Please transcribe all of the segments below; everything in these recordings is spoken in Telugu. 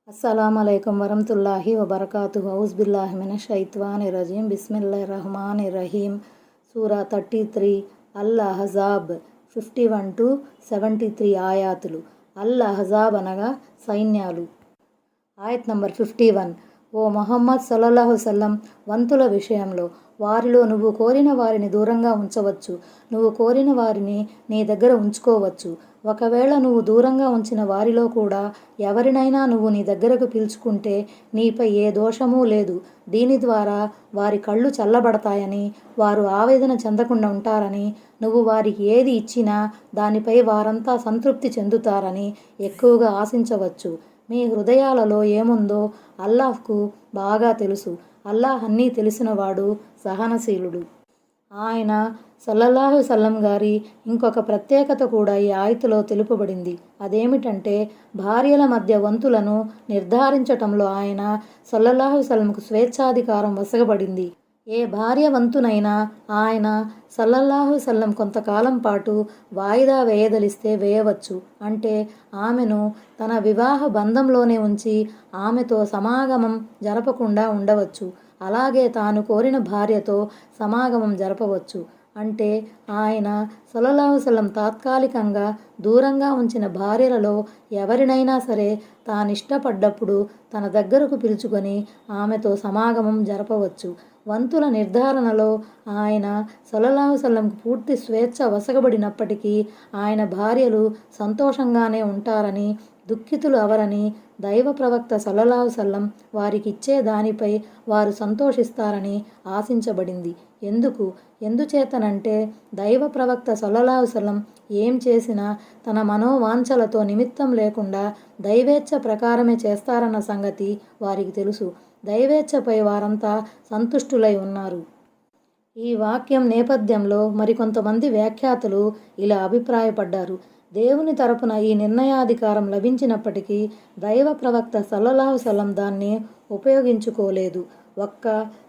अस्सलामुअलैकुम वरहमतुल्लाहि वबरकातुहु औज़ुबिल्लाहि मिनश्शैत्वानिर्रजीम बिस्मिल्लाहिर्रहमानिर्रहीम సూరా 33 అల్ అహజాబ్ 51-73 ఆయాతులు. అల్ అహజాబ్ అనగా సైన్యాలు. ఆయత్ నంబర్ 51. ఓ ముహమ్మద్ సల్లల్లాహు సల్లం, వంతుల విషయంలో వారిలో నువ్వు కోరిన వారిని దూరంగా ఉంచవచ్చు, నువ్వు కోరిన వారిని నీ దగ్గర ఉంచుకోవచ్చు. ఒకవేళ నువ్వు దూరంగా ఉంచిన వారిలో కూడా ఎవరినైనా నువ్వు నీ దగ్గరకు పిలుచుకుంటే నీపై ఏ దోషమూ లేదు. దీని ద్వారా వారి కళ్ళు చల్లబడతాయని, వారు ఆవేదన చెందకుండా ఉంటారని, నువ్వు వారికి ఏది ఇచ్చినా దానిపై వారంతా సంతృప్తి చెందుతారని ఎక్కువగా ఆశించవచ్చు. మీ హృదయాలలో ఏముందో అల్లాహ్కు బాగా తెలుసు. అల్లాహ్ అన్నీ తెలిసినవాడు, సహనశీలుడు. ఆయన సల్లల్లాహు సల్లం గారి ఇంకొక ప్రత్యేకత కూడా ఈ ఆయతులో తెలుపబడింది. అదేమిటంటే, భార్యల మధ్య వంతులను నిర్ధారించటంలో ఆయన సల్లల్లాహు సల్లంకు స్వేచ్ఛాధికారం వసగబడింది. ఏ భార్య వంతునైనా ఆయన సల్లల్లాహు సల్లం కొంతకాలం పాటు వాయిదా వేయదలిస్తే వేయవచ్చు. అంటే ఆమెను తన వివాహ బంధంలోనే ఉంచి ఆమెతో సమాగమం జరపకుండా ఉండవచ్చు. అలాగే తాను కోరిన భార్యతో సమాగమం జరపవచ్చు. అంటే ఆయన సల్లల్లాహు సల్లం తాత్కాలికంగా దూరంగా ఉంచిన భార్యలలో ఎవరినైనా సరే తానిష్టపడ్డప్పుడు తన దగ్గరకు పిలుచుకొని ఆమెతో సమాగమం జరపవచ్చు. వంతుల నిర్ధారణలో ఆయన సల్లల్లాహు సల్లంకు పూర్తి స్వేచ్ఛ వసగబడినప్పటికీ ఆయన భార్యలు సంతోషంగానే ఉంటారని, దుఃఖితులు అవరని దైవ ప్రవక్త సల్లల్లాహు సల్లం వారికిచ్చే దానిపై వారు సంతోషిస్తారని ఆశించబడింది. ఎందుచేతనంటే దైవ ప్రవక్త సల్లల్లాహు సల్లం ఏం చేసినా తన మనోవాంఛలతో నిమిత్తం లేకుండా దైవేచ్ఛ ప్రకారమే చేస్తారన్న సంగతి వారికి తెలుసు. దైవేచ్ఛపై వారంతా సంతుష్టులై ఉన్నారు. ఈ వాక్యం నేపథ్యంలో మరికొంతమంది వ్యాఖ్యాతలు ఇలా అభిప్రాయపడ్డారు. దేవుని తరపున ఈ నిర్ణయాధికారం లభించినప్పటికీ దైవ ప్రవక్త సల్లల్లాహు సల్లం దాన్ని ఉపయోగించుకోలేదు. ఒక్క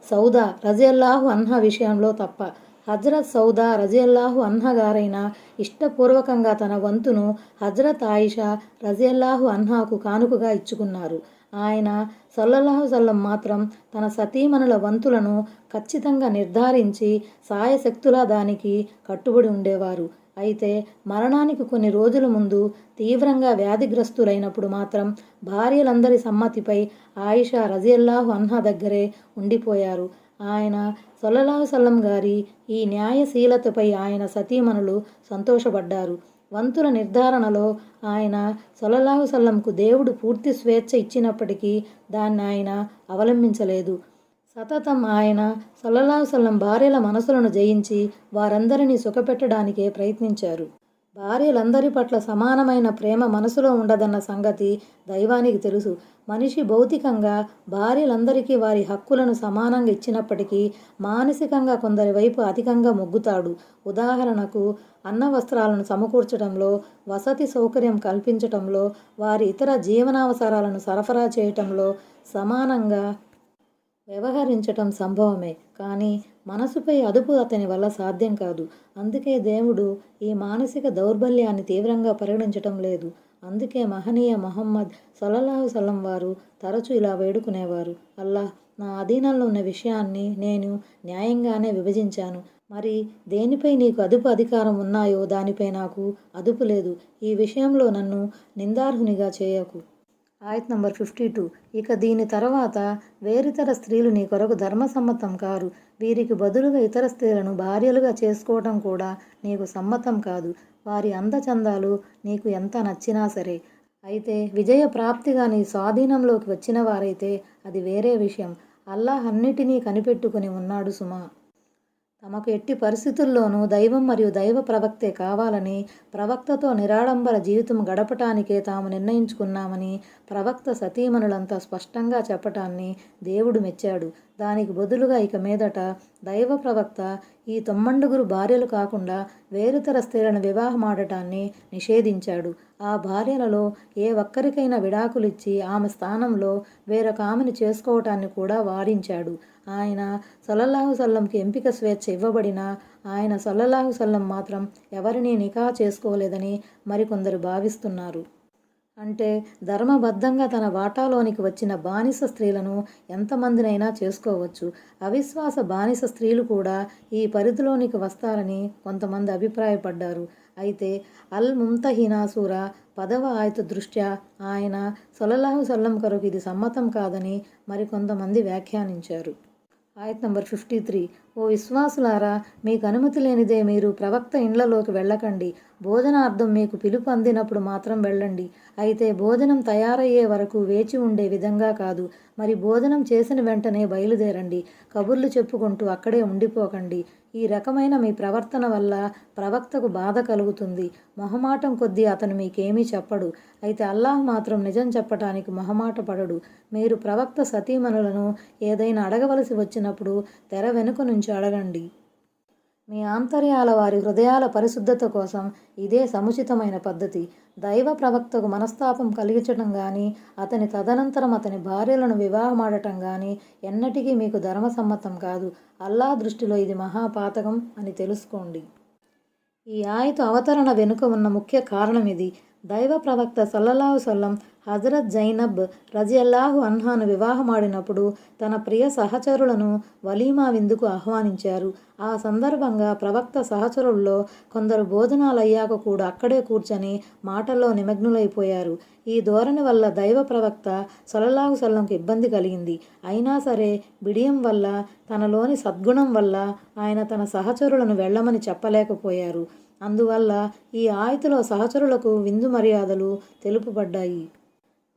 సౌదా రజియల్లాహు అన్హా విషయంలో తప్ప. హజ్రత్ సౌదా రజియల్లాహు అన్హా గారైనా ఇష్టపూర్వకంగా తన వంతును హజ్రత్ ఆయిషా రజియల్లాహు అన్హాకు కానుకగా ఇచ్చుకున్నారు. ఆయన సల్లల్లాహు సల్లం మాత్రం తన సతీమణుల వంతులను ఖచ్చితంగా నిర్ధారించి సాయశక్తులా దానికి కట్టుబడి ఉండేవారు. అయితే మరణానికి కొన్ని రోజుల ముందు తీవ్రంగా వ్యాధిగ్రస్తులైనప్పుడు మాత్రం భార్యలందరి సమ్మతిపై ఆయిషా రజియల్లాహు అన్హా దగ్గరే ఉండిపోయారు. ఆయన సల్లల్లాహు సల్లం గారి ఈ న్యాయశీలతపై ఆయన సతీమణులు సంతోషపడ్డారు. వంతుల నిర్ధారణలో ఆయన సల్లల్లాహు సల్లంకు దేవుడు పూర్తి స్వేచ్ఛ ఇచ్చినప్పటికీ దాన్ని ఆయన అవలంబించలేదు. సతతం ఆయన సల్లల్లాహు సల్లం భార్యల మనసులను జయించి వారందరినీ సుఖపెట్టడానికే ప్రయత్నించారు. భార్యలందరి పట్ల సమానమైన ప్రేమ మనసులో ఉండదన్న సంగతి దైవానికి తెలుసు. మనిషి భౌతికంగా భార్యలందరికీ వారి హక్కులను సమానంగా ఇచ్చినప్పటికీ మానసికంగా కొందరి వైపు అధికంగా మొగ్గుతాడు. ఉదాహరణకు అన్న వస్త్రాలను సమకూర్చడంలో, వసతి సౌకర్యం కల్పించటంలో, వారి ఇతర జీవనావసరాలను సరఫరా చేయటంలో సమానంగా వ్యవహరించటం సంభవమే. కానీ మనసుపై అదుపు అతని వల్ల సాధ్యం కాదు. అందుకే దేవుడు ఈ మానసిక దౌర్బల్యాన్ని తీవ్రంగా పరిగణించటం లేదు. అందుకే మహనీయ ముహమ్మద్ సల్లల్లాహు సల్లం వారు తరచూ ఇలా వేడుకునేవారు: అల్లాహ్, నా అధీనంలో ఉన్న విషయాన్ని నేను న్యాయంగానే విభజించాను. మరి దేనిపై నీకు అదుపు అధికారం ఉన్నాయో దానిపై నాకు అదుపు లేదు. ఈ విషయంలో నన్ను నిందార్హునిగా చేయకు. ఆయత్ నంబర్ 52. ఇక దీని తర్వాత వేరితర స్త్రీలు నీ కొరకు ధర్మసమ్మతం కారు. వీరికి బదులుగా ఇతర స్త్రీలను భార్యలుగా చేసుకోవటం కూడా నీకు సమ్మతం కాదు. వారి అందచందాలు నీకు ఎంత నచ్చినా సరే. అయితే విజయ ప్రాప్తిగా నీ స్వాధీనంలోకి వచ్చిన వారైతే అది వేరే విషయం. అల్లాహ్ అన్నిటినీ కనిపెట్టుకుని ఉన్నాడు సుమా. తమకు ఎట్టి పరిస్థితుల్లోనూ దైవం మరియు దైవ ప్రవక్తే కావాలని, ప్రవక్తతో నిరాడంబర జీవితం గడపటానికే తాము నిర్ణయించుకున్నామని ప్రవక్త సతీమణులంతా స్పష్టంగా చెప్పటాన్ని దేవుడు మెచ్చాడు. దానికి బదులుగా ఇక మీదట దైవ ప్రవక్త ఈ 9 భార్యలు కాకుండా వేరుతర స్త్రీలను వివాహమాడటాన్ని నిషేధించాడు. ఆ భార్యలలో ఏ ఒక్కరికైనా విడాకులిచ్చి ఆమె స్థానంలో వేరొక ఆమెను చేసుకోవటాన్ని కూడా వారించాడు. ఆయన సల్లల్లాహు సల్లంకి ఎంపిక స్వేచ్ఛ ఇవ్వబడినా ఆయన సల్లల్లాహు సల్లం మాత్రం ఎవరినీ నికా చేసుకోలేదని మరికొందరు భావిస్తున్నారు. అంటే ధర్మబద్ధంగా తన వాటాలోనికి వచ్చిన బానిస స్త్రీలను ఎంతమందినైనా చేసుకోవచ్చు. అవిశ్వాస బానిస స్త్రీలు కూడా ఈ పరిధిలోనికి వస్తారని కొంతమంది అభిప్రాయపడ్డారు. అయితే అల్ ముంతహినా సూరా 10వ ఆయతు దృష్ట్యా ఆయన సల్లల్లాహు సల్లం కొరకు ఇది సమ్మతం కాదని మరికొంతమంది వ్యాఖ్యానించారు. ఆయత్ నంబర్ 53. ఓ విశ్వాసులారా, మీకు అనుమతి లేనిదే మీరు ప్రవక్త ఇండ్లలోకి వెళ్ళకండి. భోజనార్థం మీకు పిలుపు అందినప్పుడు మాత్రం వెళ్ళండి. అయితే భోజనం తయారయ్యే వరకు వేచి ఉండే విధంగా కాదు. మరి భోజనం చేసిన వెంటనే బయలుదేరండి. కబుర్లు చెప్పుకుంటూ అక్కడే ఉండిపోకండి. ఈ రకమైన మీ ప్రవర్తన వల్ల ప్రవక్తకు బాధ కలుగుతుంది. మొహమాటం కొద్దీ అతను మీకేమీ చెప్పడు. అయితే అల్లాహ్ మాత్రం నిజం చెప్పటానికి మొహమాట పడడు. మీరు ప్రవక్త సతీమణులను ఏదైనా అడగవలసి వచ్చినప్పుడు తెర వెనుక నుంచి అడగండి. మీ ఆంతర్యాల వారి హృదయాల పరిశుద్ధత కోసం ఇదే సముచితమైన పద్ధతి. దైవ ప్రవక్తకు మనస్తాపం కలిగించటం కానీ, అతని తదనంతరం అతని భార్యలను వివాహమాడటం కానీ ఎన్నటికీ మీకు ధర్మసమ్మతం కాదు. అల్లాహ్ దృష్టిలో ఇది మహాపాతకం అని తెలుసుకోండి. ఈ ఆయతు అవతరణ వెనుక ఉన్న ముఖ్య కారణం ఇది. దైవ ప్రవక్త సల్లల్లాహు సల్లం హజరత్ జైనబ్ రజియల్లాహు అన్హాను వివాహమాడినప్పుడు తన ప్రియ సహచరులను వలీమా విందుకు ఆహ్వానించారు. ఆ సందర్భంగా ప్రవక్త సహచరుల్లో కొందరు భోజనాలయ్యాక కూడా అక్కడే కూర్చొని మాటల్లో నిమగ్నులైపోయారు. ఈ ధోరణి వల్ల దైవ ప్రవక్త సల్లల్లాహు సల్లంకు ఇబ్బంది కలిగింది. అయినా సరే బిడియం వల్ల, తనలోని సద్గుణం వల్ల ఆయన తన సహచరులను వెళ్ళమని చెప్పలేకపోయారు. అందువల్ల ఈ ఆయతులో సహచరులకు విందు మర్యాదలు తెలుపబడ్డాయి.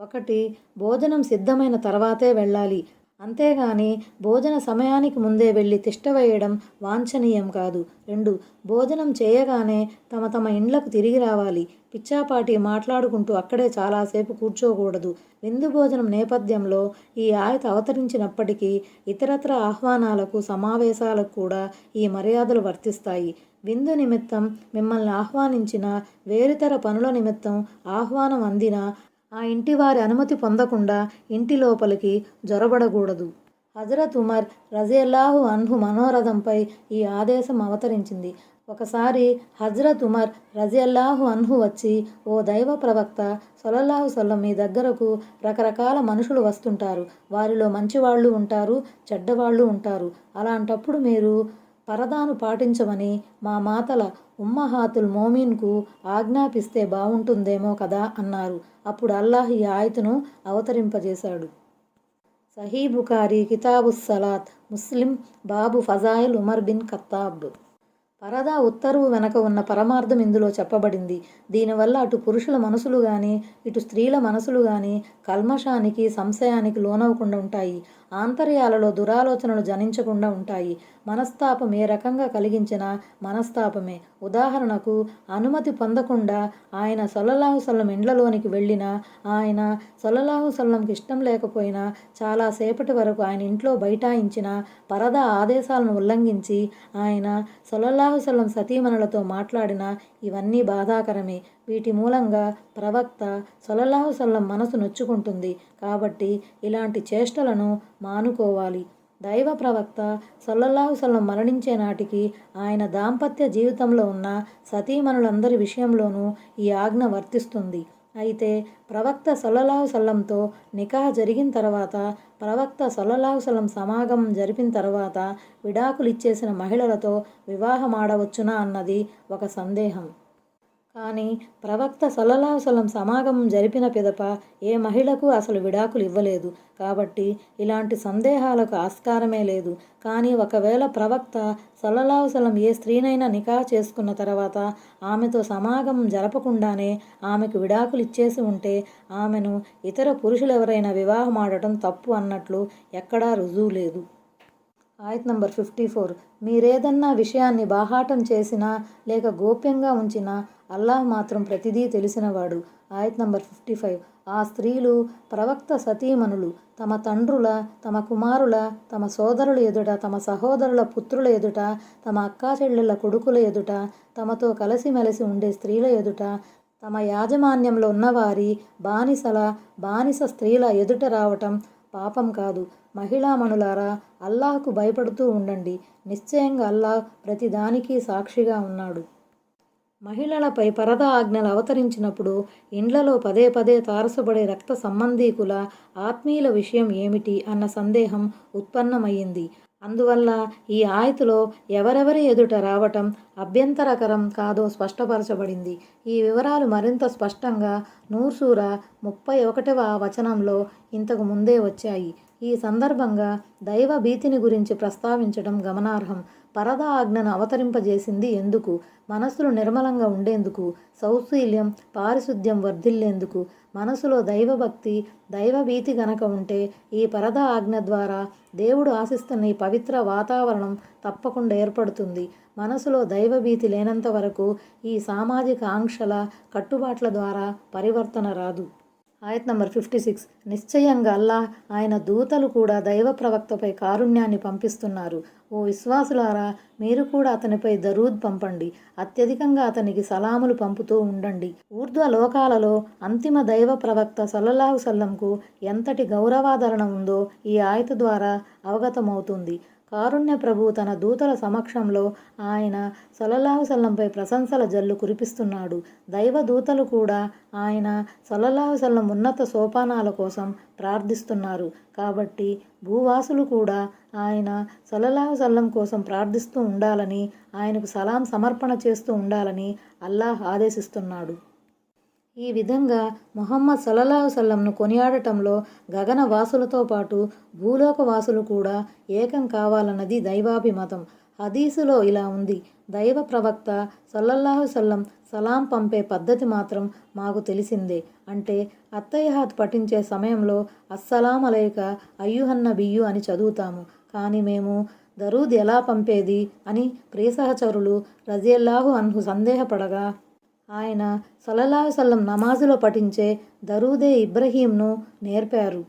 1. భోజనం సిద్ధమైన తర్వాతే వెళ్ళాలి. అంతేగాని భోజన సమయానికి ముందే వెళ్ళి తిష్టవేయడం వాంఛనీయం కాదు. 2. భోజనం చేయగానే తమ తమ ఇండ్లకు తిరిగి రావాలి. పిచ్చాపాటి మాట్లాడుకుంటూ అక్కడే చాలాసేపు కూర్చోకూడదు. విందు భోజనం నేపథ్యంలో ఈ ఆయత అవతరించినప్పటికీ ఇతరత్ర ఆహ్వానాలకు, సమావేశాలకు కూడా ఈ మర్యాదలు వర్తిస్తాయి. విందు నిమిత్తం మిమ్మల్ని ఆహ్వానించిన, వేరుతర పనుల నిమిత్తం ఆహ్వానం అందినా ఆ ఇంటి వారి అనుమతి పొందకుండా ఇంటి లోపలికి జొరబడకూడదు. హజరత్ ఉమర్ రజియల్లాహు అన్హు మనోరథంపై ఈ ఆదేశం అవతరించింది. ఒకసారి హజరత్ ఉమర్ రజియల్లాహు అన్హు వచ్చి, ఓ దైవ ప్రవక్త సల్లల్లాహు సల్లం, మీ దగ్గరకు రకరకాల మనుషులు వస్తుంటారు. వారిలో మంచివాళ్ళు ఉంటారు, చెడ్డవాళ్ళు ఉంటారు. అలాంటప్పుడు మీరు పరదాను పాటించమని మా మాతల ఉమ్మహాతుల్ మోమీన్కు ఆజ్ఞాపిస్తే బావుంటుందేమో కదా అన్నారు. అప్పుడు అల్లాహ్ ఈ ఆయతును అవతరింపజేశాడు. సహీ బుఖారీ కితాబుస్ సలాత్, ముస్లిం బాబు ఫజాయిల్ ఉమర్ బిన్ ఖత్తాబ్. పరదా ఉత్తర్వు వెనక ఉన్న పరమార్థం ఇందులో చెప్పబడింది. దీనివల్ల అటు పురుషుల మనసులు కానీ, ఇటు స్త్రీల మనసులు కానీ కల్మషానికి, సంశయానికి లోనవకుండా ఉంటాయి. ఆంతర్యాలలో దురాలోచనలు జనించకుండా ఉంటాయి. మనస్తాపం ఏ రకంగా కలిగించినా మనస్తాపమే. ఉదాహరణకు, అనుమతి పొందకుండా ఆయన సల్లల్లాహు సల్లం ఇండ్లలోనికి వెళ్ళినా, ఆయన సల్లల్లాహు సల్లంకి ఇష్టం లేకపోయినా, చాలాసేపటి వరకు ఆయన ఇంట్లో బైఠాయించిన, పరదా ఆదేశాలను ఉల్లంఘించి ఆయన సల్లల్లాహు సల్లం సతీమణులతో మాట్లాడినా ఇవన్నీ బాధాకరమే. వీటి మూలంగా ప్రవక్త సల్లల్లాహు సల్లం మనసు నొచ్చుకుంటుంది. కాబట్టి ఇలాంటి చేష్టలను మానుకోవాలి. దైవ ప్రవక్త సల్లల్లాహు సల్లం మరణించే నాటికి ఆయన దాంపత్య జీవితంలో ఉన్న సతీమణులందరి విషయంలోనూ ఈ ఆజ్ఞ వర్తిస్తుంది. అయితే ప్రవక్త సల్లల్లాహు సల్లంతో నికాహ్ జరిగిన తర్వాత, ప్రవక్త సల్లల్లాహు సల్లం సమాగమం జరిపిన తర్వాత విడాకులు ఇచ్చేసిన మహిళలతో వివాహమాడవచ్చునా అన్నది ఒక సందేహం. కానీ ప్రవక్త సల్లల్లాహు సల్లం సమాగమం జరిపిన పిదప ఏ మహిళకు అసలు విడాకులు ఇవ్వలేదు. కాబట్టి ఇలాంటి సందేహాలకు ఆస్కారమే లేదు. కానీ ఒకవేళ ప్రవక్త సల్లల్లాహు సల్లం ఏ స్త్రీనైనా నికాహ్ చేసుకున్న తర్వాత ఆమెతో సమాగమం జరపకుండానే ఆమెకు విడాకులు ఇచ్చేసి ఉంటే ఆమెను ఇతర పురుషులెవరైనా వివాహమాడటం తప్పు అన్నట్లు ఎక్కడా రుజువు లేదు. ఆయత్ నంబర్ 54. మీరేదన్నా విషయాన్ని బాహాటం చేసినా లేక గోప్యంగా ఉంచినా అల్లాహ్ మాత్రం ప్రతిదీ తెలిసినవాడు. ఆయత్ నంబర్ 55. ఆ స్త్రీలు ప్రవక్త సతీమణులు తమ తండ్రుల, తమ కుమారుల, తమ సోదరుల ఎదుట, తమ సహోదరుల పుత్రుల ఎదుట, తమ అక్కాచెల్లెళ్ళ కొడుకుల ఎదుట, తమతో కలిసిమెలిసి ఉండే స్త్రీల ఎదుట, తమ యాజమాన్యంలో ఉన్నవారి బానిస స్త్రీల ఎదుట రావటం పాపం కాదు. మహిళామణులారా, అల్లాహ్కు భయపడుతూ ఉండండి. నిశ్చయంగా అల్లాహ్ ప్రతిదానికి సాక్షిగా ఉన్నాడు. మహిళలపై పరదా ఆజ్ఞలు అవతరించినప్పుడు ఇండ్లలో పదే పదే తారసపడే రక్త సంబంధీకుల ఆత్మీయుల విషయం ఏమిటి అన్న సందేహం ఉత్పన్నమయ్యింది. అందువల్ల ఈ ఆయతులో ఎవరెవరి ఎదుట రావటం అభ్యంతరకరం కాదో స్పష్టపరచబడింది. ఈ వివరాలు మరింత స్పష్టంగా నూర్ 31వ వచనంలో ఇంతకు ముందే వచ్చాయి. ఈ సందర్భంగా దైవ భీతిని గురించి ప్రస్తావించడం గమనార్హం. పరదా ఆజ్ఞను అవతరింపజేసింది ఎందుకు? మనస్సులు నిర్మలంగా ఉండేందుకు, సౌశీల్యం, పారిశుద్ధ్యం వర్ధిల్లేందుకు. మనసులో దైవభక్తి, దైవభీతి గనక ఉంటే ఈ పరదా ఆజ్ఞ ద్వారా దేవుడు ఆశిస్తున్న ఈ పవిత్ర వాతావరణం తప్పకుండా ఏర్పడుతుంది. మనసులో దైవభీతి లేనంత వరకు ఈ సామాజిక ఆంక్షల, కట్టుబాట్ల ద్వారా పరివర్తన రాదు. ఆయత్ నంబర్ 56. నిశ్చయంగా అల్లాహ్ ఆయన దూతలు కూడా దైవ ప్రవక్తపై కారుణ్యాన్ని పంపిస్తున్నారు. ఓ విశ్వాసులారా, మీరు కూడా అతనిపై దరూద్ పంపండి. అత్యధికంగా అతనికి సలాములు పంపుతూ ఉండండి. ఊర్ధ్వ లోకాలలో అంతిమ దైవ ప్రవక్త సల్లల్లాహు సల్లంకు ఎంతటి గౌరవాదరణ ఉందో ఈ ఆయత ద్వారా అవగతమవుతుంది. కారుణ్య ప్రభు తన దూతల సమక్షంలో ఆయన సల్లల్లాహు సల్లంపై ప్రశంసల జల్లు కురిపిస్తున్నాడు. దైవ దూతలు కూడా ఆయన సల్లల్లాహు సల్లం ఉన్నత సోపానాల కోసం ప్రార్థిస్తున్నారు. కాబట్టి భూవాసులు కూడా ఆయన సల్లల్లాహు సల్లం కోసం ప్రార్థిస్తూ ఉండాలని, ఆయనకు సలాం సమర్పణ చేస్తూ ఉండాలని అల్లాహ్ ఆదేశిస్తున్నాడు. ఈ విధంగా ముహమ్మద్ సల్లల్లాహు సల్లంను కొనియాడటంలో గగన వాసులతో పాటు భూలోక వాసులు కూడా ఏకం కావాలన్నది దైవాభిమతం. హదీసులో ఇలా ఉంది: దైవ ప్రవక్త సల్లల్లాహు సల్లం సలాం పంపే పద్ధతి మాత్రం మాకు తెలిసిందే. అంటే అత్తయ్యహాత్ పఠించే సమయంలో అస్సలాం అలైక అయ్యుహన్నబియ్యు అని చదువుతాము. కానీ మేము దరూద్ ఎలా పంపేది అని ప్రియసహచరులు రజియల్లాహు అన్హు సందేహపడగా ఆయన సల్లల్లాహు సల్లం నమాజులో పఠించే దరూదే ఇబ్రహీంను నేర్పారు.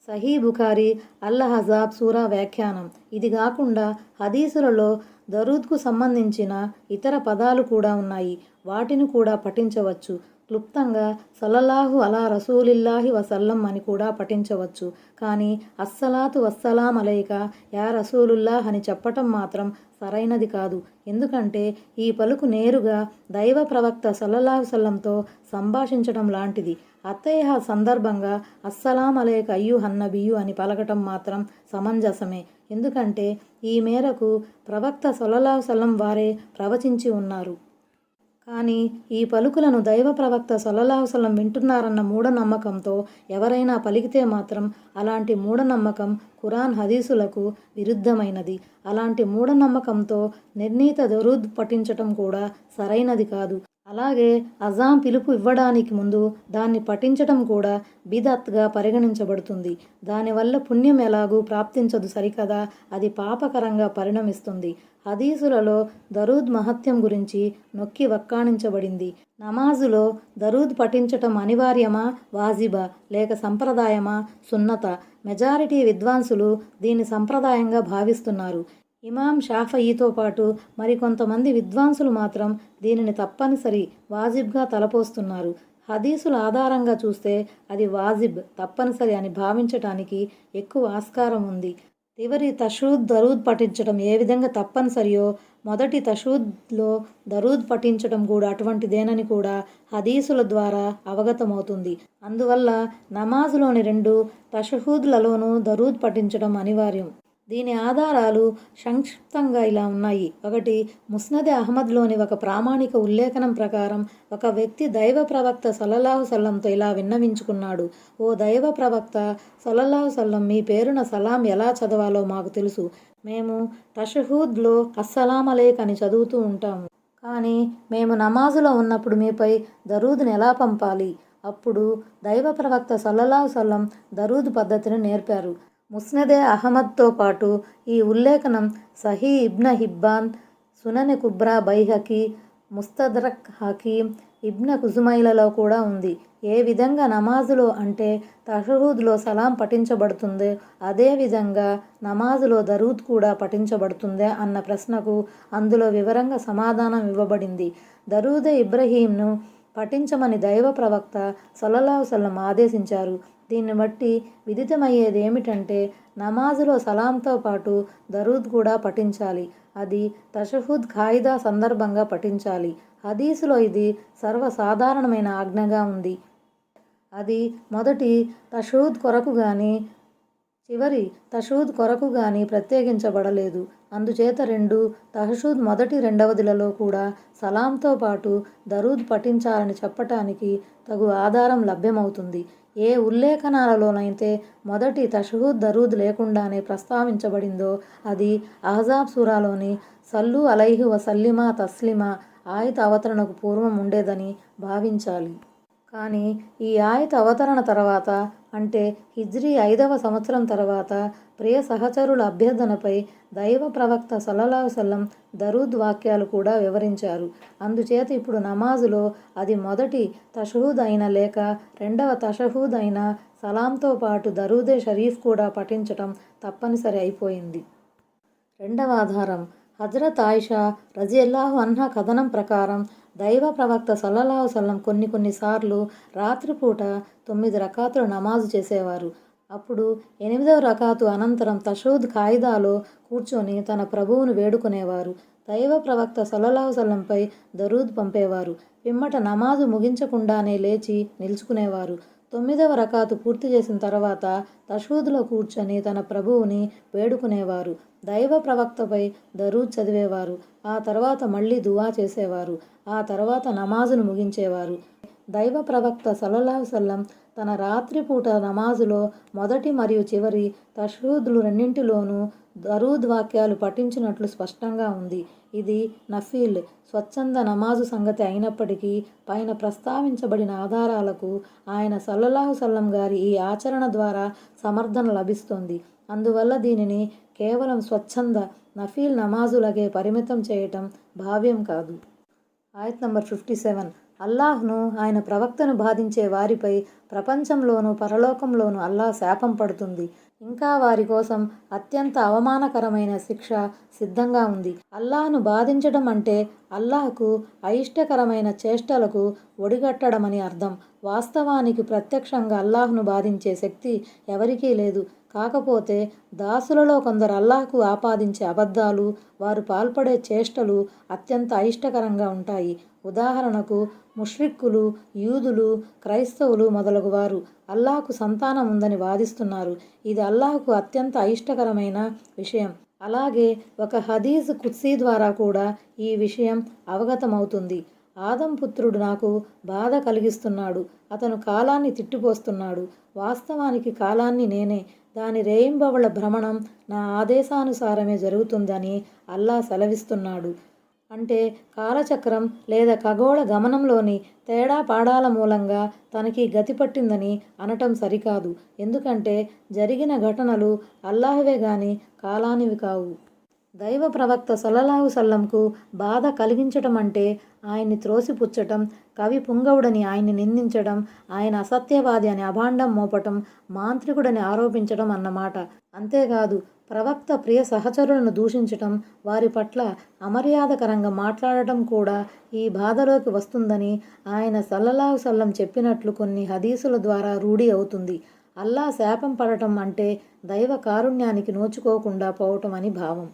సహీ బుఖారీ అల్ అహ్జాబ్ సూరా వ్యాఖ్యానం. ఇది కాకుండా హదీసులలో దరూద్కు సంబంధించిన ఇతర పదాలు కూడా ఉన్నాయి. వాటిని కూడా పఠించవచ్చు. క్లుప్తంగా సల్లల్లాహు అలా రసూలిల్లాహి వసల్లం అని కూడా పఠించవచ్చు. కానీ అస్సలాతు వస్సలాం అలైక యా రసూలుల్లాహ్ అని చెప్పటం మాత్రం సరైనది కాదు. ఎందుకంటే ఈ పలుకు నేరుగా దైవ ప్రవక్త సల్లల్లాహు సల్లంతో సంభాషించడం లాంటిది. అత్తయ్య సందర్భంగా అస్సలాం అలైక అయ్యుహన్నబియ్యు అని పలకటం మాత్రం సమంజసమే. ఎందుకంటే ఈ మేరకు ప్రవక్త సల్లల్లాహు సల్లం వారే ప్రవచించి ఉన్నారు. కానీ ఈ పలుకులను దైవ ప్రవక్త సల్లల్లాహు సల్లం వింటున్నారన్న మూఢనమ్మకంతో ఎవరైనా పలికితే మాత్రం అలాంటి మూఢనమ్మకం ఖురాన్ హదీసులకు విరుద్ధమైనది. అలాంటి మూఢనమ్మకంతో నిర్ణీత దరూద్ పఠించటం కూడా సరైనది కాదు. అలాగే అజాం పిలుపు ఇవ్వడానికి ముందు దాన్ని పఠించటం కూడా బిదత్గా పరిగణించబడుతుంది. దానివల్ల పుణ్యం ఎలాగూ ప్రాప్తించదు సరికదా, అది పాపకరంగా పరిణమిస్తుంది. హదీసులలో దరూద్ మహత్యం గురించి నొక్కి వక్కాణించబడింది. నమాజులో దరూద్ పఠించటం అనివార్యమా, వాజిబా, లేక సంప్రదాయమా, సున్నతా? మెజారిటీ విద్వాంసులు దీన్ని సంప్రదాయంగా భావిస్తున్నారు. ఇమాం షాఫయీతో పాటు మరికొంతమంది విద్వాంసులు మాత్రం దీనిని తప్పనిసరి వాజిబ్గా తలపోస్తున్నారు. హదీసుల ఆధారంగా చూస్తే అది వాజిబ్, తప్పనిసరి అని భావించటానికి ఎక్కువ ఆస్కారం ఉంది. చివరి తషహుద్ దరూద్ పఠించడం ఏ విధంగా తప్పనిసరియో మొదటి తషహుద్లో దరూద్ పఠించడం కూడా అటువంటిదేనని కూడా హదీసుల ద్వారా అవగతమవుతుంది. అందువల్ల నమాజులోని 2 తషహుద్లలోనూ దరూద్ పఠించడం అనివార్యం. దీని ఆధారాలు సంక్షిప్తంగా ఇలా ఉన్నాయి. 1. ముస్నద్ అహ్మద్లోని ఒక ప్రామాణిక ఉల్లేఖనం ప్రకారం ఒక వ్యక్తి దైవ ప్రవక్త సల్లల్లాహు సల్లంతో ఇలా విన్నవించుకున్నాడు: ఓ దైవ ప్రవక్త సల్లల్లాహు సల్లం, మీ పేరున సలాం ఎలా చదవాలో మాకు తెలుసు. మేము తషహుద్లో అస్సలాం అలైక్ అని చదువుతూ ఉంటాము. కానీ మేము నమాజులో ఉన్నప్పుడు మీపై దరూద్ని ఎలా పంపాలి? అప్పుడు దైవ ప్రవక్త సల్లల్లాహు సల్లం దరూద్ పద్ధతిని నేర్పారు. ముస్నదే అహ్మద్తో పాటు ఈ ఉల్లేఖనం సహీ ఇబ్న హిబ్బాన్, సునెన్ కుబ్రా బైహకి, ముస్తద్రక్ హకీం, ఇబ్న ఖుజుమైలలో కూడా ఉంది. ఏ విధంగా నమాజులో అంటే తషహుద్లో సలాం పఠించబడుతుందో అదే విధంగా నమాజులో దరూద్ కూడా పఠించబడుతుందే అన్న ప్రశ్నకు అందులో వివరంగా సమాధానం ఇవ్వబడింది. దరూదే ఇబ్రహీంను పఠించమని దైవ ప్రవక్త సల్లల్లాహు సల్లం ఆదేశించారు. దీన్ని బట్టి విదితమయ్యేది ఏమిటంటే నమాజులో సలాంతో పాటు దరూద్ కూడా పఠించాలి. అది తషహుద్ ఖాయిదా సందర్భంగా పఠించాలి. హదీసులో ఇది సర్వసాధారణమైన ఆజ్ఞగా ఉంది. అది మొదటి తషహుద్ కొరకు గాని చివరి తషహుద్ కొరకు గాని ప్రత్యేకించబడలేదు. అందుచేత రెండు తషహుద్ మొదటి రెండవదిలలో కూడా సలాంతో పాటు దరూద్ పఠించాలని చెప్పటానికి తగు ఆధారం లభ్యమవుతుంది. ఏ ఉల్లేఖనాలలోనైతే మొదటి తషహుద్ దరూద్ లేకుండానే ప్రస్తావించబడిందో అది అహ్జాబ్ సూరాలోని సల్లు అలైహి వసల్లిమా తస్లిమా ఆయత అవతరణకు పూర్వం ఉండేదని భావించాలి. కానీ ఈ ఆయత అవతరణ తర్వాత అంటే హిజ్రీ 5వ సంవత్సరం తర్వాత ప్రియ సహచరుల అభ్యర్థనపై దైవ ప్రవక్త సల్లల్లాహు సల్లం దరూద్ వాక్యాలు కూడా వివరించారు. అందుచేత ఇప్పుడు నమాజులో అది మొదటి తషహుద్ అయినా లేక రెండవ తషహుద్ అయినా సలాంతో పాటు దరూదే షరీఫ్ కూడా పఠించటం తప్పనిసరి అయిపోయింది. రెండవ ఆధారం హజ్రత్ ఆయిషా రజియల్లాహు అన్హా కథనం ప్రకారం దైవ ప్రవక్త సల్లల్లాహు సల్లం కొన్నిసార్లు రాత్రిపూట 9 రకాతుల నమాజు చేసేవారు. అప్పుడు 8వ రకాతు అనంతరం తషహుద్ ఖాయిదాలో కూర్చొని తన ప్రభువును వేడుకునేవారు. దైవ ప్రవక్త సల్లల్లాహు సల్లంపై దరూద్ పంపేవారు. పిమ్మట నమాజు ముగించకుండానే లేచి నిలుచుకునేవారు. 9వ రకాతు పూర్తి చేసిన తర్వాత తషహుద్లో కూర్చొని తన ప్రభువుని వేడుకునేవారు. దైవ ప్రవక్తపై దరూద్ చదివేవారు. ఆ తర్వాత మళ్ళీ దువా చేసేవారు. ఆ తర్వాత నమాజును ముగించేవారు. దైవ ప్రవక్త సల్లల్లాహు సల్లం తన రాత్రిపూట నమాజులో మొదటి మరియు చివరి తషహుద్లు రెండింటిలోనూ దరూద్ వాక్యాలు పఠించినట్లు స్పష్టంగా ఉంది. ఇది నఫీల్ స్వచ్ఛంద నమాజు సంగతి అయినప్పటికీ పైన ప్రస్తావించబడిన ఆధారాలకు ఆయన సల్లల్లాహు సల్లం గారి ఈ ఆచరణ ద్వారా సమర్థన లభిస్తుంది. అందువల్ల దీనిని కేవలం స్వచ్ఛంద నఫీల్ నమాజులకే పరిమితం చేయటం భావ్యం కాదు. ఆయత్ నంబర్ 57 అల్లాహ్ను ఆయన ప్రవక్తను బాధించే వారిపై ప్రపంచంలోనూ పరలోకంలోనూ అల్లాహ్ శాపం పడుతుంది. ఇంకా వారి కోసం అత్యంత అవమానకరమైన శిక్ష సిద్ధంగా ఉంది. అల్లాహ్ను బాధించడం అంటే అల్లాహ్కు అయిష్టకరమైన చేష్టలకు ఒడిగట్టడమని అర్థం. వాస్తవానికి ప్రత్యక్షంగా అల్లాహ్ను బాధించే శక్తి ఎవరికీ లేదు. కాకపోతే దాసులలో కొందరు అల్లాహ్కు ఆపాదించే అబద్ధాలు, వారు పాల్పడే చేష్టలు అత్యంత అయిష్టకరంగా ఉంటాయి. ఉదాహరణకు ముష్రిక్కులు, యూదులు, క్రైస్తవులు మొదలగువారు అల్లాహ్కు సంతానం ఉందని వాదిస్తున్నారు. ఇది అల్లాహ్కు అత్యంత అయిష్టకరమైన విషయం. అలాగే ఒక హదీస్ కుద్సీ ద్వారా కూడా ఈ విషయం అవగతమవుతుంది. ఆదం పుత్రుడు నాకు బాధ కలిగిస్తున్నాడు, అతను కాలాన్ని తిట్టిపోస్తున్నాడు. వాస్తవానికి కాలాన్ని నేనే, దాని రేయింబవళ్ల భ్రమణం నా ఆదేశానుసారమే జరుగుతుందని అల్లాహ్ సెలవిస్తున్నాడు. అంటే కాలచక్రం లేదా ఖగోళ గమనంలోని తేడా పాడాల మూలంగా తనకి గతి పట్టిందని అనటం సరికాదు. ఎందుకంటే జరిగిన ఘటనలు అల్లాహ్వే గాని కాలానివి కావు. దైవ ప్రవక్త సల్లల్లాహు సల్లంకు బాధ కలిగించటం అంటే ఆయన్ని త్రోసిపుచ్చటం, కవి పుంగవుడని ఆయన్ని నిందించడం, ఆయన అసత్యవాది అని అభాండం మోపటం, మాంత్రికుడని ఆరోపించడం అన్నమాట. అంతేకాదు ప్రవక్త ప్రియ సహచరులను దూషించటం, వారి పట్ల అమర్యాదకరంగా మాట్లాడటం కూడా ఈ బాధలోకి వస్తుందని ఆయన సల్లల్లాహు సల్లం చెప్పినట్లు కొన్ని హదీసుల ద్వారా రూఢి అవుతుంది. అల్లాహ్ శాపం పడటం అంటే దైవ కారుణ్యానికి నోచుకోకుండా పోవటం అని భావం.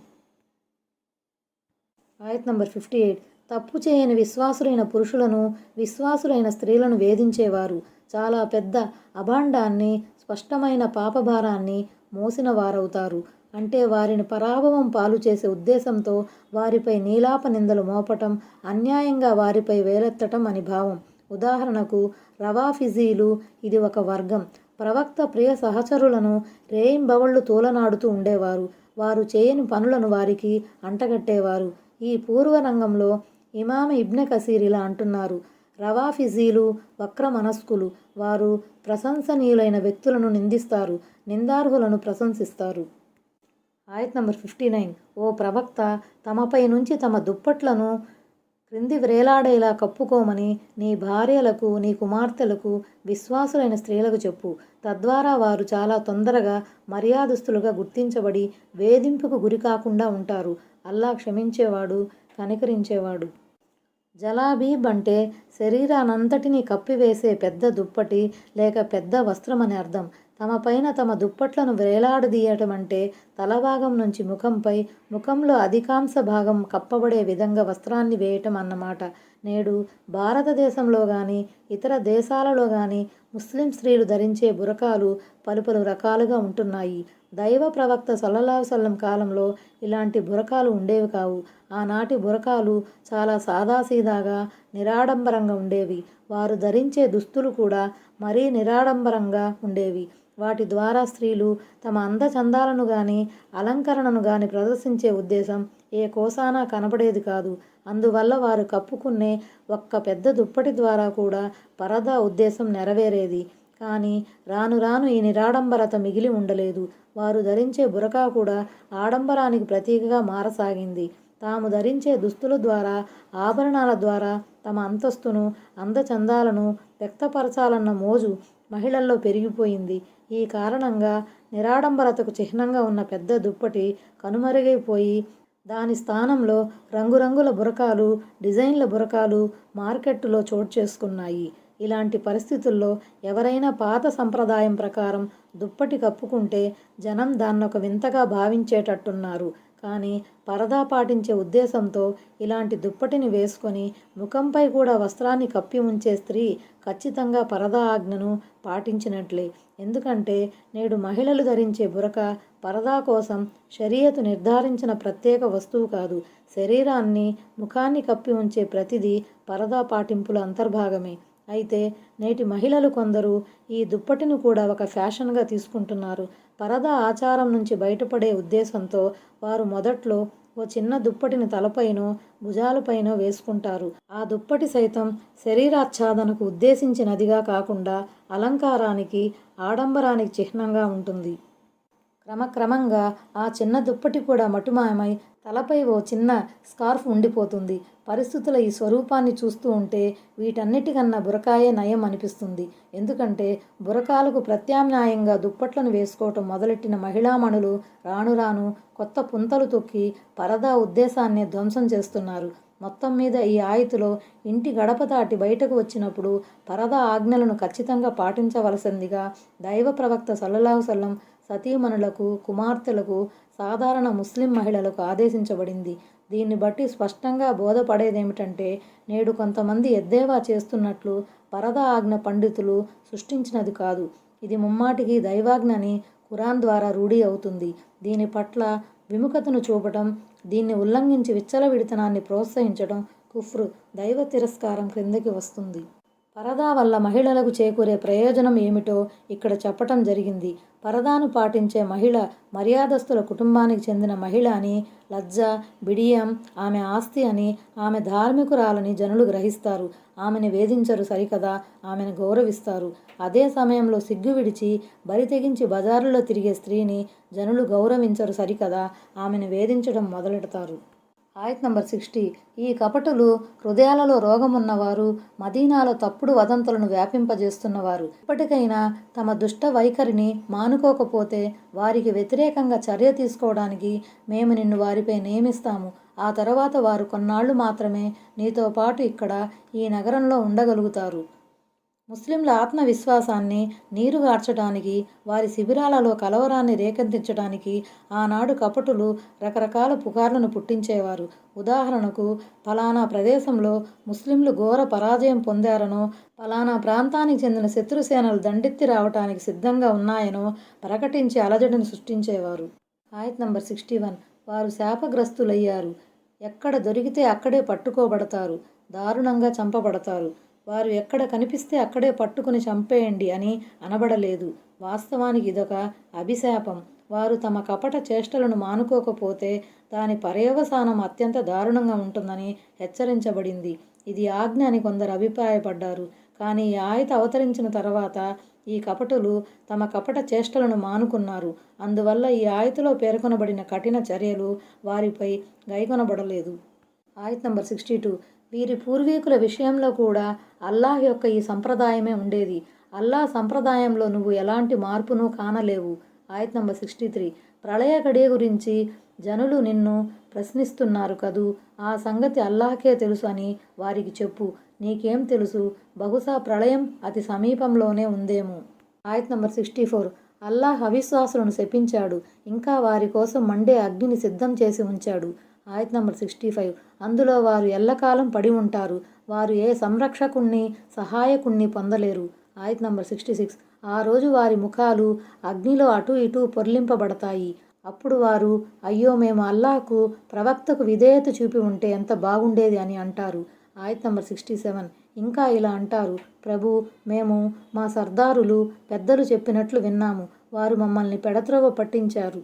ఆయత్ నంబర్ 58 తప్పు చేయని విశ్వాసులైన పురుషులను, విశ్వాసులైన స్త్రీలను వేధించేవారు చాలా పెద్ద అభాండాన్ని, స్పష్టమైన పాపభారాన్ని మోసిన వారవుతారు. అంటే వారిని పరాభవం పాలు చేసే ఉద్దేశంతో వారిపై నీలాప నిందలు మోపటం, అన్యాయంగా వారిపై వేలెత్తటం అని భావం. ఉదాహరణకు రవాఫిజీలు ఇది ఒక వర్గం. ప్రవక్త ప్రియ సహచరులను రేయింబవళ్లు తూలనాడుతూ ఉండేవారు. వారు చేయని పనులను వారికి అంటగట్టేవారు. ఈ పూర్వరంగంలో ఇమామ్ ఇబ్నె కసీర్ ఇలా అంటున్నారు: రవాఫిజీలు వక్ర మనస్కులు. వారు ప్రశంసనీయులైన వ్యక్తులను నిందిస్తారు, నిందార్హులను ప్రశంసిస్తారు. ఆయత్ నంబర్ 59 ఓ ప్రవక్త, తమపై నుంచి తమ దుప్పట్లను క్రింది వ్రేలాడేలా కప్పుకోమని నీ భార్యలకు, నీ కుమార్తెలకు, విశ్వాసులైన స్త్రీలకు చెప్పు. తద్వారా వారు చాలా తొందరగా మర్యాదస్తులుగా గుర్తించబడి వేధింపుకు గురికాకుండా ఉంటారు. అల్లాహ్ క్షమించేవాడు, కనికరించేవాడు. జలాబీబ్ అంటే శరీరానంతటినీ కప్పివేసే పెద్ద దుప్పటి లేక పెద్ద వస్త్రం అని అర్థం. తమ పైన తమ దుప్పట్లను వేలాడదీయటం అంటే తలభాగం నుంచి ముఖంపై, ముఖంలో అధికాంశ భాగం కప్పబడే విధంగా వస్త్రాన్ని వేయటం అన్నమాట. నేడు భారతదేశంలో కానీ ఇతర దేశాలలో కానీ ముస్లిం స్త్రీలు ధరించే బురకాలు పలు రకాలుగా ఉంటున్నాయి. దైవ ప్రవక్త సల్లల్లాహు సల్లం కాలంలో ఇలాంటి బురకాలు ఉండేవి కావు. ఆనాటి బురకాలు చాలా సాదాసీదాగా నిరాడంబరంగా ఉండేవి. వారు ధరించే దుస్తులు కూడా మరీ నిరాడంబరంగా ఉండేవి. వాటి ద్వారా స్త్రీలు తమ అందచందాలను కానీ అలంకరణను కానీ ప్రదర్శించే ఉద్దేశం ఏ కోసానా కనబడేది కాదు. అందువల్ల వారు కప్పుకునే ఒక్క పెద్ద దుప్పటి ద్వారా కూడా పరదా ఉద్దేశం నెరవేరేది. కానీ రాను రాను ఈ నిరాడంబరత మిగిలి ఉండలేదు. వారు ధరించే బురకా కూడా ఆడంబరానికి ప్రతీకగా మారసాగింది. తాము ధరించే దుస్తుల ద్వారా, ఆభరణాల ద్వారా తమ అంతస్తును, అందచందాలను వ్యక్తపరచాలన్న మోజు మహిళల్లో పెరిగిపోయింది. ఈ కారణంగా నిరాడంబరతకు చిహ్నంగా ఉన్న పెద్ద దుప్పటి కనుమరుగైపోయి దాని స్థానంలో రంగురంగుల బురకాలు, డిజైన్ల బురకాలు మార్కెట్టులో చోటు చేసుకున్నాయి. ఇలాంటి పరిస్థితుల్లో ఎవరైనా పాత సంప్రదాయం ప్రకారం దుప్పటి కప్పుకుంటే జనం దాన్నొక వింతగా భావించేటట్టున్నారు. కానీ పరదా పాటించే ఉద్దేశంతో ఇలాంటి దుప్పటిని వేసుకొని ముఖంపై కూడా వస్త్రాన్ని కప్పి ఉంచే స్త్రీ ఖచ్చితంగా పరదా ఆజ్ఞను పాటించినట్లే. ఎందుకంటే నేడు మహిళలు ధరించే బురక పరదా కోసం షరియతు నిర్ధారించిన ప్రత్యేక వస్తువు కాదు. శరీరాన్ని, ముఖాన్ని కప్పి ఉంచే ప్రతిదీ పరదా పాటింపుల అంతర్భాగమే. అయితే నేటి మహిళలు కొందరు ఈ దుప్పటిని కూడా ఒక ఫ్యాషన్గా తీసుకుంటున్నారు. పరదా ఆచారం నుంచి బయటపడే ఉద్దేశంతో వారు మొదట్లో ఓ చిన్న దుప్పటిని తలపైనో, భుజాలపైనో వేసుకుంటారు. ఆ దుప్పటి సైతం శరీరాచ్ఛాదనకు ఉద్దేశించినదిగా కాకుండా అలంకారానికి, ఆడంబరానికి చిహ్నంగా ఉంటుంది. క్రమక్రమంగా ఆ చిన్న దుప్పటి కూడా మటుమాయమై తలపై ఓ చిన్న స్కార్ఫ్ ఉండిపోతుంది. పరిస్థితుల ఈ స్వరూపాన్ని చూస్తూ ఉంటే వీటన్నిటికన్నా బురకాయే నయం అనిపిస్తుంది. ఎందుకంటే బురకాలకు ప్రత్యామ్నాయంగా దుప్పట్లను వేసుకోవటం మొదలెట్టిన మహిళామణులు రాను రాను కొత్త పుంతలు తొక్కి పరదా ఉద్దేశాన్నే ధ్వంసం చేస్తున్నారు. మొత్తం మీద ఈ ఆయతులో ఇంటి గడప దాటి బయటకు వచ్చినప్పుడు పరదా ఆజ్ఞలను ఖచ్చితంగా పాటించవలసిందిగా దైవ ప్రవక్త సల్లల్లాహు సల్లం సతీమణులకు, కుమార్తెలకు, సాధారణ ముస్లిం మహిళలకు ఆదేశించబడింది. దీన్ని బట్టి స్పష్టంగా బోధపడేదేమిటంటే నేడు కొంతమంది ఎద్దేవా చేస్తున్నట్లు పరదా ఆజ్ఞ పండితులు సృష్టించినది కాదు. ఇది ముమ్మాటికి దైవాజ్ఞ అని ఖురాన్ ద్వారా రూఢి అవుతుంది. దీని పట్ల విముఖతను చూపటం, దీన్ని ఉల్లంఘించి విచ్చలవిడితనాన్ని ప్రోత్సహించడం కుఫ్రు, దైవ తిరస్కారం క్రిందకి వస్తుంది. పరదా వల్ల మహిళలకు చేకూరే ప్రయోజనం ఏమిటో ఇక్కడ చెప్పటం జరిగింది. పరదాను పాటించే మహిళ మర్యాదస్తుల కుటుంబానికి చెందిన మహిళ అని, లజ్జ, బిడియం ఆమె ఆస్తి అని, ఆమె ధార్మికురాలని జనులు గ్రహిస్తారు. ఆమెను వేధించరు సరికదా, ఆమెను గౌరవిస్తారు. అదే సమయంలో సిగ్గు విడిచి బరి తెగించి బజారులో తిరిగే స్త్రీని జనులు గౌరవించరు సరికదా, ఆమెను వేధించడం మొదలెడతారు. ఆయత్ నంబర్ 60. ఈ కపటులు హృదయాలలో రోగమున్నవారు, మదీనాలో తప్పుడు వదంతులను వ్యాపింపజేస్తున్నవారు. ఇప్పటికైనా తమ దుష్ట వైఖరిని మానుకోకపోతే వారికి వ్యతిరేకంగా చర్య తీసుకోవడానికి మేము నిన్ను వారిపై నియమిస్తాము. ఆ తర్వాత వారు కొన్నాళ్లు మాత్రమే నీతో పాటు ఇక్కడ ఈ నగరంలో ఉండగలుగుతారు. ముస్లింల ఆత్మవిశ్వాసాన్ని నీరుగార్చడానికి, వారి శిబిరాలలో కలవరాన్ని రేకెత్తించడానికి ఆనాడు కపటులు రకరకాల పుకార్లను పుట్టించేవారు. ఉదాహరణకు, ఫలానా ప్రదేశంలో ముస్లింలు ఘోర పరాజయం పొందారనో, ఫలానా ప్రాంతానికి చెందిన శత్రుసేనలు దండెత్తి రావటానికి సిద్ధంగా ఉన్నాయనో ప్రకటించి అలజడిని సృష్టించేవారు. ఆయత్ నంబర్ 61. వారు శాపగ్రస్తులయ్యారు. ఎక్కడ దొరికితే అక్కడే పట్టుకోబడతారు, దారుణంగా చంపబడతారు. వారు ఎక్కడ కనిపిస్తే అక్కడే పట్టుకుని చంపేయండి అని అనబడలేదు. వాస్తవానికి ఇదొక అభిశాపం. వారు తమ కపట చేష్టలను మానుకోకపోతే దాని పర్యవసానం అత్యంత దారుణంగా ఉంటుందని హెచ్చరించబడింది. ఇది ఆజ్ఞ అని కొందరు అభిప్రాయపడ్డారు. కానీ ఈ ఆయత అవతరించిన తర్వాత ఈ కపటులు తమ కపట చేష్టలను మానుకున్నారు. అందువల్ల ఈ ఆయతలో పేర్కొనబడిన కఠిన చర్యలు వారిపై గైకొనబడలేదు. ఆయత్ నంబర్ 62. వీరి పూర్వీకుల విషయంలో కూడా అల్లాహ్ యొక్క ఈ సంప్రదాయమే ఉండేది. అల్లాహ్ సంప్రదాయంలో నువ్వు ఎలాంటి మార్పును కానలేవు. ఆయత్ నంబర్ 63. ప్రళయ గడియ గురించి జనులు నిన్ను ప్రశ్నిస్తున్నారు కదూ, ఆ సంగతి అల్లాహకే తెలుసు అని వారికి చెప్పు. నీకేం తెలుసు? బహుశా ప్రళయం అతి సమీపంలోనే ఉందేమో. ఆయత్ నంబర్ 64. అల్లాహ్ అవిశ్వాసులను శపించాడు, ఇంకా వారి కోసం మండే అగ్నిని సిద్ధం చేసి ఉంచాడు. ఆయత్ నంబర్ 65. అందులో వారు ఎల్లకాలం పడి ఉంటారు, వారు ఏ సంరక్షకుణ్ణి సహాయకుణ్ణి పొందలేరు. ఆయత్ నంబర్ 66. ఆ రోజు వారి ముఖాలు అగ్నిలో అటూ ఇటూ పొర్లింపబడతాయి. అప్పుడు వారు, అయ్యో మేము అల్లాహకు ప్రవక్తకు విధేయత చూపి ఉంటే ఎంత బాగుండేది అని అంటారు. ఆయత్ నంబర్ 67. ఇంకా ఇలా అంటారు, ప్రభూ, మేము మా సర్దారులు పెద్దలు చెప్పినట్లు విన్నాము, వారు మమ్మల్ని పెడత్రోవ పట్టించారు.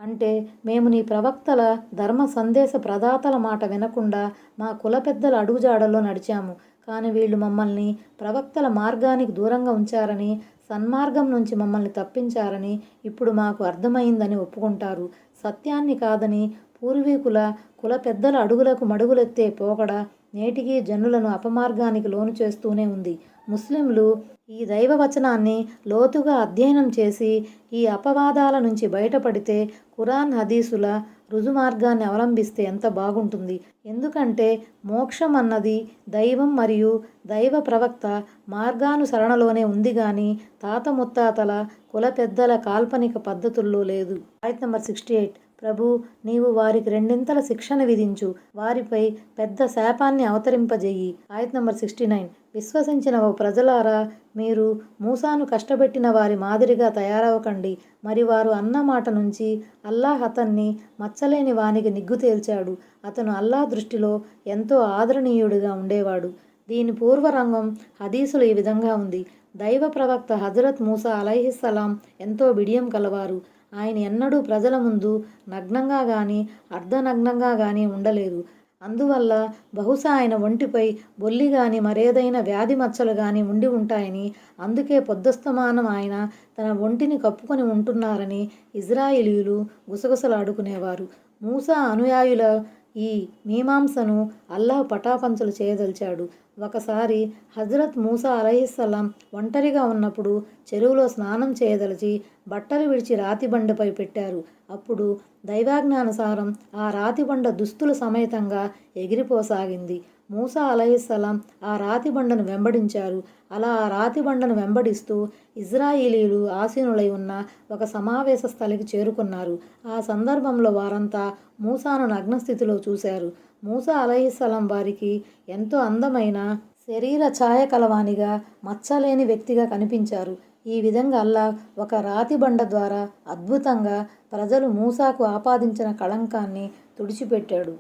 అంటే మేము నీ ప్రవక్తల ధర్మ సందేశ ప్రదాతల మాట వినకుండా మా కుల పెద్దల అడుగుజాడల్లో నడిచాము. కానీ వీళ్ళు మమ్మల్ని ప్రవక్తల మార్గానికి దూరంగా ఉంచారని, సన్మార్గం నుంచి మమ్మల్ని తప్పించారని ఇప్పుడు మాకు అర్థమైందని ఒప్పుకుంటారు. సత్యాన్ని కాదని పూర్వీకుల కుల పెద్దల అడుగులకు మడుగులెత్తే పోకడ నేటికీ జనులను అపమార్గానికి లోను చేస్తూనే ఉంది. ముస్లింలు ఈ దైవవచనాన్ని లోతుగా అధ్యయనం చేసి ఈ అపవాదాల నుంచి బయటపడితే, ఖురాన్ హదీసుల రుజుమార్గాన్ని అవలంబిస్తే ఎంత బాగుంటుంది. ఎందుకంటే మోక్షం అన్నది దైవం మరియు దైవ ప్రవక్త మార్గానుసరణలోనే ఉంది గాని తాత ముత్తాతల కుల పెద్దల కాల్పనిక పద్ధతుల్లో లేదు. ఆయత్ నంబర్ 68. ప్రభూ, నీవు వారికి రెండింతల శిక్షణ విధించు, వారిపై పెద్ద శాపాన్ని అవతరింపజెయ్యి. ఆయత్ నంబర్ 69. విశ్వసించిన ఓ ప్రజలారా, మీరు మూసాను కష్టపెట్టిన వారి మాదిరిగా తయారవకండి. మరి వారు అన్న మాట నుంచి అల్లాహ్ అతన్ని మచ్చలేని వానికి నిగ్గు తేల్చాడు. అతను అల్లాహ్ దృష్టిలో ఎంతో ఆదరణీయుడిగా ఉండేవాడు. దీని పూర్వరంగం హదీసులు ఈ విధంగా ఉంది. దైవ ప్రవక్త హజరత్ మూసా అలైహిస్సలాం ఎంతో బిడియం కలవారు. ఆయన ఎన్నడూ ప్రజల ముందు నగ్నంగా గాని అర్ధనగ్నంగా గాని ఉండలేదు. అందువల్ల బహుశా ఆయన ఒంటిపై బొల్లి గాని మరేదైనా వ్యాధి మచ్చలు గాని ఉండి ఉంటాయని, అందుకే పొద్దస్తమానం ఆయన తన ఒంటిని కప్పుకొని ఉంటున్నారని ఇజ్రాయిలీలు గుసగుసలాడుకునేవారు. మూసా అనుయాయుల ఈ మీమాంసను అల్లాహ్ పటాపంచలు చేయదలిచాడు. ఒకసారి హజరత్ మూసా అలైహిస్సలాం ఒంటరిగా ఉన్నప్పుడు చెరువులో స్నానం చేయదలిచి బట్టలు విడిచి రాతిబండపై పెట్టారు. అప్పుడు దైవాజ్ఞానుసారం ఆ రాతిబండ దుస్తుల సమేతంగా ఎగిరిపోసాగింది. మూసా అలైహిస్సలాం ఆ రాతిబండను వెంబడించారు. అలా ఆ రాతిబండను వెంబడిస్తూ ఇజ్రాయిలీలు ఆసీనులై ఉన్న ఒక సమావేశ స్థలికి చేరుకున్నారు. ఆ సందర్భంలో వారంతా మూసాను నగ్నస్థితిలో చూశారు. మూసా అలైహిస్సలాం వారికి ఎంతో అందమైన శరీర ఛాయ కలవానిగా, మచ్చలేని వ్యక్తిగా కనిపించారు. ఈ విధంగా అల్లాహ్ ఒక రాతిబండ ద్వారా అద్భుతంగా ప్రజలు మూసాకు ఆపాదించిన కళంకాన్ని తుడిచిపెట్టాడు.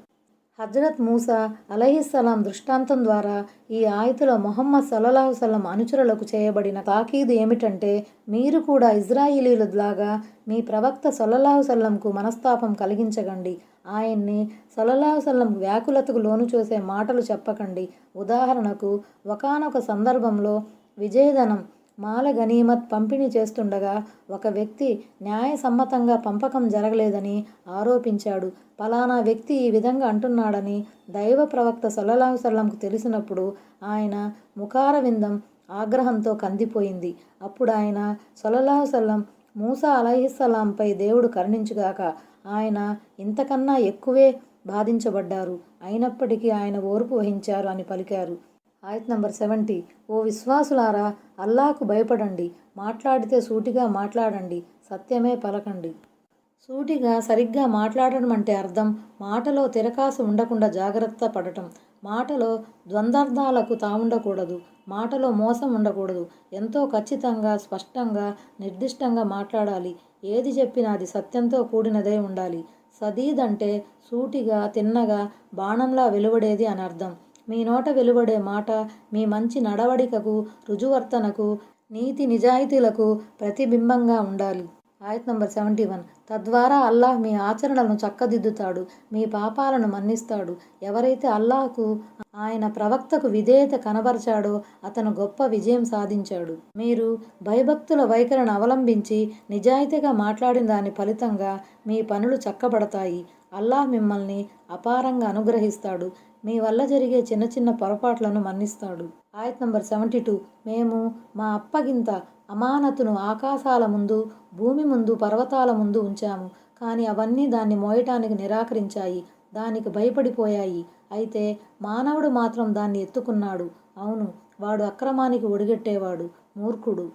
హజరత్ మూసా అలైహిస్సలాం దృష్టాంతం ద్వారా ఈ ఆయతులో మొహమ్మద్ సల్లల్లాహు సల్లం అనుచరులకు చేయబడిన తాకీదు ఏమిటంటే, మీరు కూడా ఇజ్రాయిలీలలాగా మీ ప్రవక్త సల్లల్లాహు సల్లంకు మనస్తాపం కలిగించకండి. ఆయన్ని సల్లల్లాహు సల్లం వ్యాకులతకు లోను చేసే మాటలు చెప్పకండి. ఉదాహరణకు, ఒకానొక సందర్భంలో విజయధనం మాల గనీమత్ పంపిణీ చేస్తుండగా ఒక వ్యక్తి న్యాయసమ్మతంగా పంపకం జరగలేదని ఆరోపించాడు. పలానా వ్యక్తి ఈ విధంగా అంటున్నాడని దైవ ప్రవక్త సల్లల్లాహు సల్లంకు తెలిసినప్పుడు ఆయన ముఖారవిందం ఆగ్రహంతో కందిపోయింది. అప్పుడు ఆయన సల్లల్లాహు సల్లం, మూసా అలైహిస్సలాంపై దేవుడు కరుణించుగాక, ఆయన ఇంతకన్నా ఎక్కువే బాధించబడ్డారు, అయినప్పటికీ ఆయన ఓర్పు వహించారు అని పలికారు. ఆయత్ నంబర్ 70. ఓ విశ్వాసులారా, అల్లాహకు భయపడండి, మాట్లాడితే సూటిగా మాట్లాడండి, సత్యమే పలకండి. సూటిగా సరిగ్గా మాట్లాడడం అంటే అర్థం మాటలో తిరకాసు ఉండకుండా జాగ్రత్త పడటం, మాటలో ద్వంద్వార్థాలకు తావుండకూడదు, మాటలో మోసం ఉండకూడదు, ఎంతో ఖచ్చితంగా స్పష్టంగా నిర్దిష్టంగా మాట్లాడాలి. ఏది చెప్పినా అది సత్యంతో కూడినదే ఉండాలి. సదీద్ అంటే సూటిగా తిన్నగా బాణంలా వెలువడేది అని అర్థం. మీ నోట వెలువడే మాట మీ మంచి నడవడికకు, రుజువర్తనకు, నీతి నిజాయితీలకు ప్రతిబింబంగా ఉండాలి. ఆయత్ నంబర్ 71. తద్వారా అల్లాహ్ మీ ఆచరణలను చక్కదిద్దుతాడు, మీ పాపాలను మన్నిస్తాడు. ఎవరైతే అల్లాహకు, ఆయన ప్రవక్తకు విధేయత కనబరచాడో అతను గొప్ప విజయం సాధించాడు. మీరు భయభక్తుల వైఖరిని అవలంబించి నిజాయితీగా మాట్లాడిన దాని ఫలితంగా మీ పనులు చక్కబడతాయి. అల్లాహ్ మిమ్మల్ని అపారంగా అనుగ్రహిస్తాడు, మీ వల్ల జరిగే చిన్న చిన్న పొరపాట్లను మన్నిస్తాడు. ఆయత్ నంబర్ 72. మేము మా అప్పగింత అమానతును ఆకాశాల ముందు, భూమి ముందు, పర్వతాల ముందు ఉంచాము. కానీ అవన్నీ దాన్ని మోయటానికి నిరాకరించాయి, దానికి భయపడిపోయాయి. అయితే మానవుడు మాత్రం దాన్ని ఎత్తుకున్నాడు. అవును, వాడు అక్రమానికి ఒడిగట్టేవాడు, మూర్ఖుడు.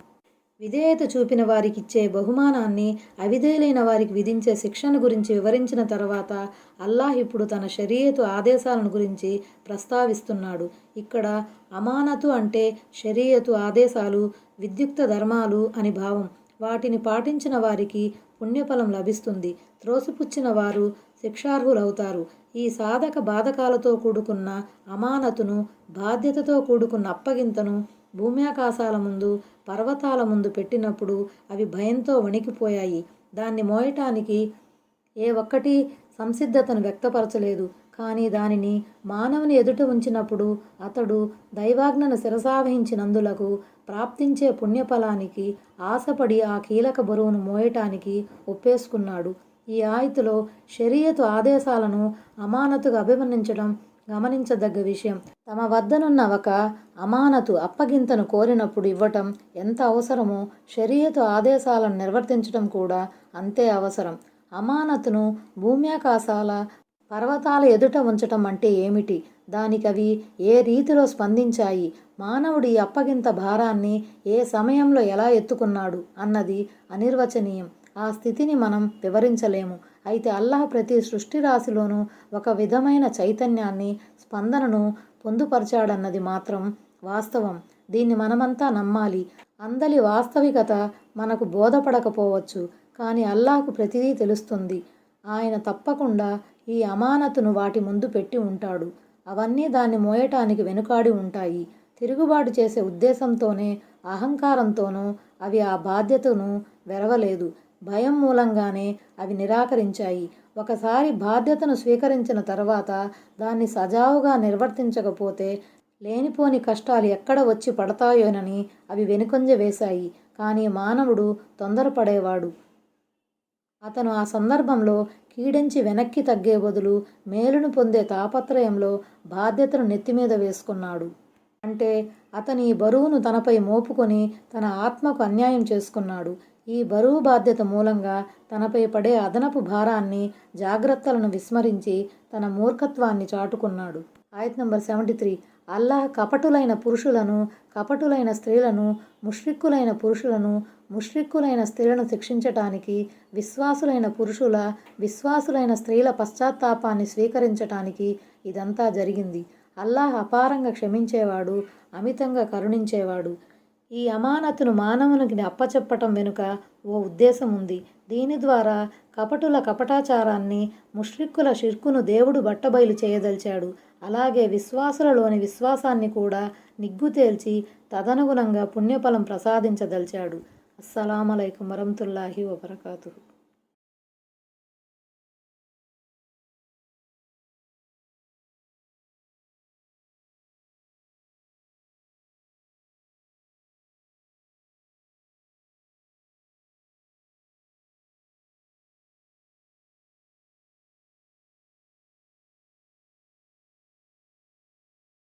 విధేయత చూపిన వారికి ఇచ్చే బహుమానాన్ని, అవిధేయులైన వారికి విధించే శిక్షను గురించి వివరించిన తర్వాత అల్లాహ్ ఇప్పుడు తన షరియతు ఆదేశాలను గురించి ప్రస్తావిస్తున్నాడు. ఇక్కడ అమానతు అంటే షరియతు ఆదేశాలు, విద్యుక్త ధర్మాలు అని భావం. వాటిని పాటించిన వారికి పుణ్యఫలం లభిస్తుంది, త్రోసిపుచ్చిన వారు శిక్షార్హులవుతారు. ఈ సాధక బాధకాలతో కూడుకున్న అమానతును, బాధ్యతతో కూడుకున్న అప్పగింతను భూమ్యాకాశాల ముందు, పర్వతాల ముందు పెట్టినప్పుడు అవి భయంతో వణికిపోయాయి. దాన్ని మోయటానికి ఏ ఒక్కటి సంసిద్ధతను వ్యక్తపరచలేదు. కానీ దానిని మానవుని ఎదుట ఉంచినప్పుడు అతడు దైవాజ్ఞను శిరసావహించినందులకు ప్రాప్తించే పుణ్యఫలానికి ఆశపడి ఆ కీలక బరువును మోయటానికి ఒప్పేసుకున్నాడు. ఈ ఆయతులో షరియతు ఆదేశాలను అమానతుగా అభివర్ణించడం గమనించదగ్గ విషయం. తమ వద్దనున్న ఒక అమానతు, అప్పగింతను కోరినప్పుడు ఇవ్వటం ఎంత అవసరమో షరియతు ఆదేశాలను నిర్వర్తించడం కూడా అంతే అవసరం. అమానతును భూమ్యాకాశాల, పర్వతాల ఎదుట ఉంచటం అంటే ఏమిటి? దానికవి ఏ రీతిలో స్పందించాయి? మానవుడి అప్పగింత భారాన్ని ఏ సమయంలో ఎలా ఎత్తుకున్నాడు అన్నది అనిర్వచనీయం. ఆ స్థితిని మనం వివరించలేము. అయితే అల్లాహ్ ప్రతి సృష్టి రాశిలోనూ ఒక విధమైన చైతన్యాన్ని, స్పందనను పొందుపరిచాడన్నది మాత్రం వాస్తవం. దీన్ని మనమంతా నమ్మాలి. అందలి వాస్తవికత మనకు బోధపడకపోవచ్చు, కానీ అల్లాహ్కు ప్రతిదీ తెలుస్తుంది. ఆయన తప్పకుండా ఈ అమానతును వాటి ముందు పెట్టి ఉంటాడు. అవన్నీ దాన్ని మోయటానికి వెనుకాడి ఉంటాయి. తిరుగుబాటు చేసే ఉద్దేశంతోనే, అహంకారంతోనూ అవి ఆ బాధ్యతను వెరవలేదు. భయం మూలంగానే అవి నిరాకరించాయి. ఒకసారి బాధ్యతను స్వీకరించిన తర్వాత దాన్ని సజావుగా నిర్వర్తించకపోతే లేనిపోని కష్టాలు ఎక్కడ వచ్చి పడతాయోనని అవి వెనుకంజ వేశాయి. కానీ మానవుడు తొందరపడేవాడు. అతను ఆ సందర్భంలో కీడెంచి వెనక్కి తగ్గే బదులు మేలును పొందే తాపత్రయంలో బాధ్యతను నెత్తిమీద వేసుకున్నాడు. అంటే అతను ఈ బరువును తనపై మోపుకొని తన ఆత్మకు అన్యాయం చేసుకున్నాడు. ఈ బరువు బాధ్యత మూలంగా తనపై పడే అదనపు భారాన్ని, జాగ్రత్తలను విస్మరించి తన మూర్ఖత్వాన్ని చాటుకున్నాడు. ఆయత్ నంబర్ 73. అల్లాహ్ కపటులైన పురుషులను, కపటులైన స్త్రీలను, ముష్రిక్కులైన పురుషులను, ముష్రిక్కులైన స్త్రీలను శిక్షించటానికి, విశ్వాసులైన పురుషుల, విశ్వాసులైన స్త్రీల పశ్చాత్తాపాన్ని స్వీకరించటానికి ఇదంతా జరిగింది. అల్లాహ్ అపారంగా క్షమించేవాడు, అమితంగా కరుణించేవాడు. ఈ అమానతును మానవునికి అప్పచెప్పటం వెనుక ఓ ఉద్దేశం ఉంది. దీని ద్వారా కపటుల కపటాచారాన్ని, ముష్రిక్కుల షిర్కును దేవుడు బట్టబయలు చేయదలిచాడు. అలాగే విశ్వాసులలోని విశ్వాసాన్ని కూడా నిగ్గుతేల్చి తదనుగుణంగా పుణ్యఫలం ప్రసాదించదలిచాడు. అస్సలాము అలైకుం వరహ్మతుల్లాహి వబరకాతుహు.